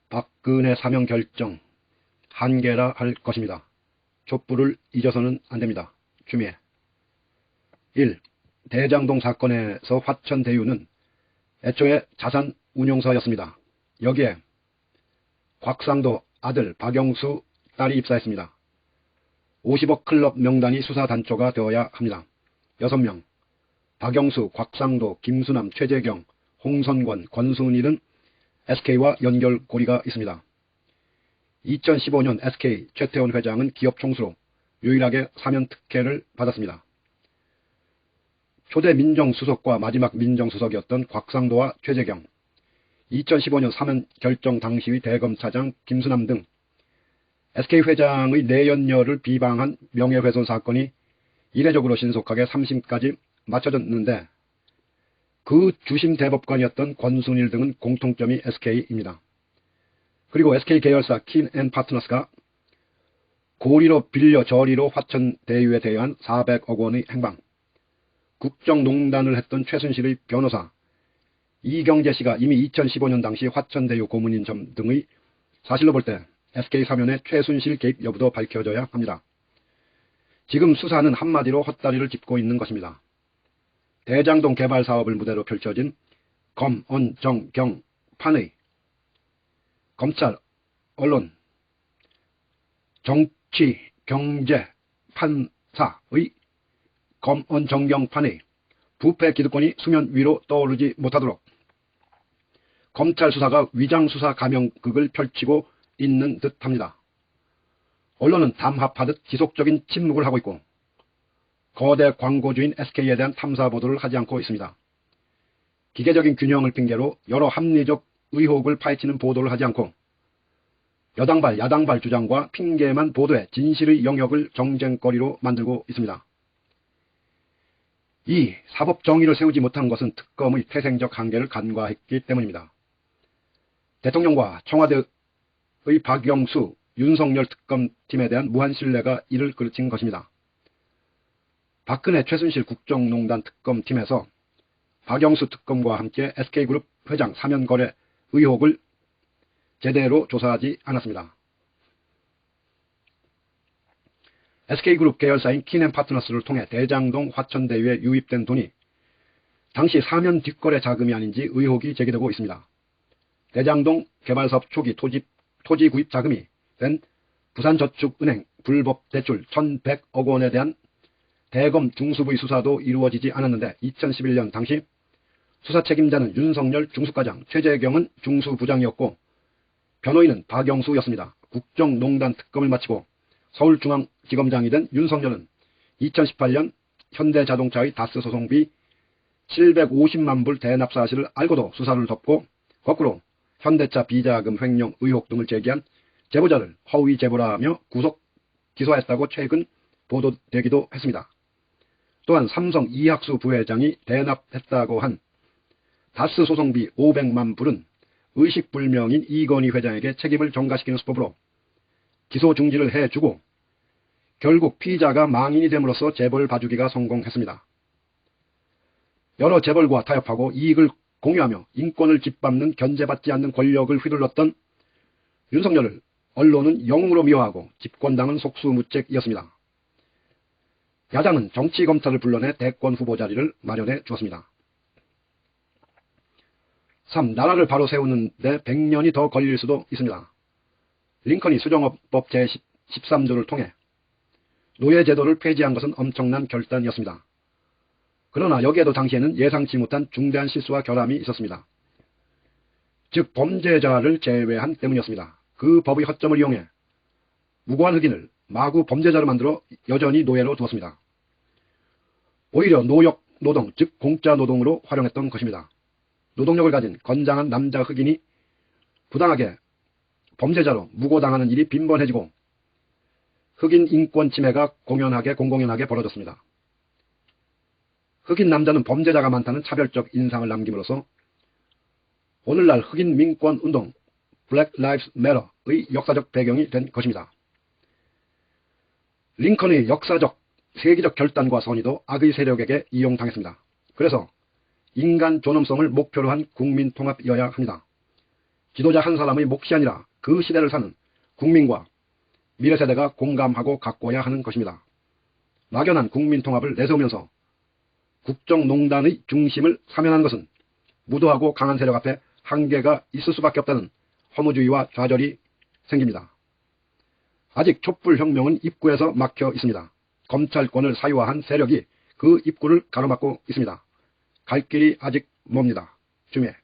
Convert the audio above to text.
박근혜 사면 결정 한계라 할 것입니다. 촛불을 잊어서는 안됩니다. 추미애. 1. 대장동 사건에서 화천대유는 애초에 자산운용사였습니다. 여기에 곽상도 아들 박영수 딸이 입사했습니다. 50억 클럽 명단이 수사단초가 되어야 합니다. 6명 박영수, 곽상도, 김수남, 최재경, 홍선권, 권순희 등 SK와 연결고리가 있습니다. 2015년 SK 최태원 회장은 기업 총수로 유일하게 사면 특혜를 받았습니다. 초대 민정수석과 마지막 민정수석이었던 곽상도와 최재경, 2015년 사면 결정 당시의 대검차장 김수남 등 SK 회장의 내연녀를 비방한 명예훼손 사건이 이례적으로 신속하게 3심까지 맞춰졌는데 그 주심 대법관이었던 권순일 등은 공통점이 SK입니다. 그리고 SK 계열사 킨앤파트너스가 고리로 빌려 저리로 화천대유에 대한 400억 원의 행방, 국정농단을 했던 최순실의 변호사 이경재 씨가 이미 2015년 당시 화천대유 고문인 점 등의 사실로 볼 때 SK 사면의 최순실 개입 여부도 밝혀져야 합니다. 지금 수사는 한마디로 헛다리를 짚고 있는 것입니다. 대장동 개발 사업을 무대로 펼쳐진 검, 언, 정, 경, 판의 검찰, 언론, 정치, 경제, 판사의 검, 언, 정, 경, 판의 부패 기득권이 수면 위로 떠오르지 못하도록 검찰 수사가 위장수사 감형극을 펼치고 있는 듯합니다. 언론은 담합하듯 지속적인 침묵을 하고 있고 거대 광고주인 SK에 대한 탐사 보도를 하지 않고 있습니다. 기계적인 균형을 핑계로 여러 합리적 의혹을 파헤치는 보도를 하지 않고 여당발 야당발 주장과 핑계만 보도해 진실의 영역을 정쟁거리로 만들고 있습니다. 이 사법 정의를 세우지 못한 것은 특검의 태생적 한계를 간과했기 때문입니다. 대통령과 청와대의 박영수, 윤석열 특검팀에 대한 무한 신뢰가 이를 그르친 것입니다. 박근혜 최순실 국정농단 특검팀에서 박영수 특검과 함께 SK그룹 회장 사면 거래 의혹을 제대로 조사하지 않았습니다. SK그룹 계열사인 킨앤파트너스를 통해 대장동 화천대유에 유입된 돈이 당시 사면 뒷거래 자금이 아닌지 의혹이 제기되고 있습니다. 대장동 개발사업 초기 토지 구입 자금이 된 부산저축은행 불법 대출 1,100억 원에 대한 대검 중수부의 수사도 이루어지지 않았는데 2011년 당시 수사 책임자는 윤석열 중수과장, 최재경은 중수부장이었고 변호인은 박영수였습니다. 국정농단 특검을 마치고 서울중앙지검장이 된 윤석열은 2018년 현대자동차의 다스 소송비 750만 불 대납 사실을 알고도 수사를 덮고 거꾸로 현대차 비자금 횡령 의혹 등을 제기한 제보자를 허위 제보라며 구속 기소했다고 최근 보도되기도 했습니다. 또한 삼성 이학수 부회장이 대납했다고 한 다스 소송비 500만 불은 의식불명인 이건희 회장에게 책임을 전가시키는 수법으로 기소 중지를 해주고 결국 피의자가 망인이 됨으로써 재벌 봐주기가 성공했습니다. 여러 재벌과 타협하고 이익을 공유하며 인권을 짓밟는 견제받지 않는 권력을 휘둘렀던 윤석열을 언론은 영웅으로 미화하고 집권당은 속수무책이었습니다. 야당은 정치검찰을 불러내 대권 후보 자리를 마련해 주었습니다. 3. 나라를 바로 세우는데 100년이 더 걸릴 수도 있습니다. 링컨이 수정헌법 제13조를 통해 노예제도를 폐지한 것은 엄청난 결단이었습니다. 그러나 여기에도 당시에는 예상치 못한 중대한 실수와 결함이 있었습니다. 즉 범죄자를 제외한 때문이었습니다. 그 법의 허점을 이용해 무고한 흑인을 마구 범죄자로 만들어 여전히 노예로 두었습니다. 오히려 노역 노동, 즉 공짜 노동으로 활용했던 것입니다. 노동력을 가진 건장한 남자 흑인이 부당하게 범죄자로 무고당하는 일이 빈번해지고 흑인 인권 침해가 공공연하게 벌어졌습니다. 흑인 남자는 범죄자가 많다는 차별적 인상을 남김으로써 오늘날 흑인 민권 운동 Black Lives Matter의 역사적 배경이 된 것입니다. 링컨의 역사적 세계적 결단과 선의도 악의 세력에게 이용당했습니다. 그래서 인간 존엄성을 목표로 한 국민통합이어야 합니다. 지도자 한 사람의 몫이 아니라 그 시대를 사는 국민과 미래세대가 공감하고 가꿔야 하는 것입니다. 막연한 국민통합을 내세우면서 국정농단의 중심을 사면하는 것은 무도하고 강한 세력 앞에 한계가 있을 수밖에 없다는 허무주의와 좌절이 생깁니다. 아직 촛불혁명은 입구에서 막혀 있습니다. 검찰권을 사유화한 세력이 그 입구를 가로막고 있습니다. 갈 길이 아직 멉니다. 주미애.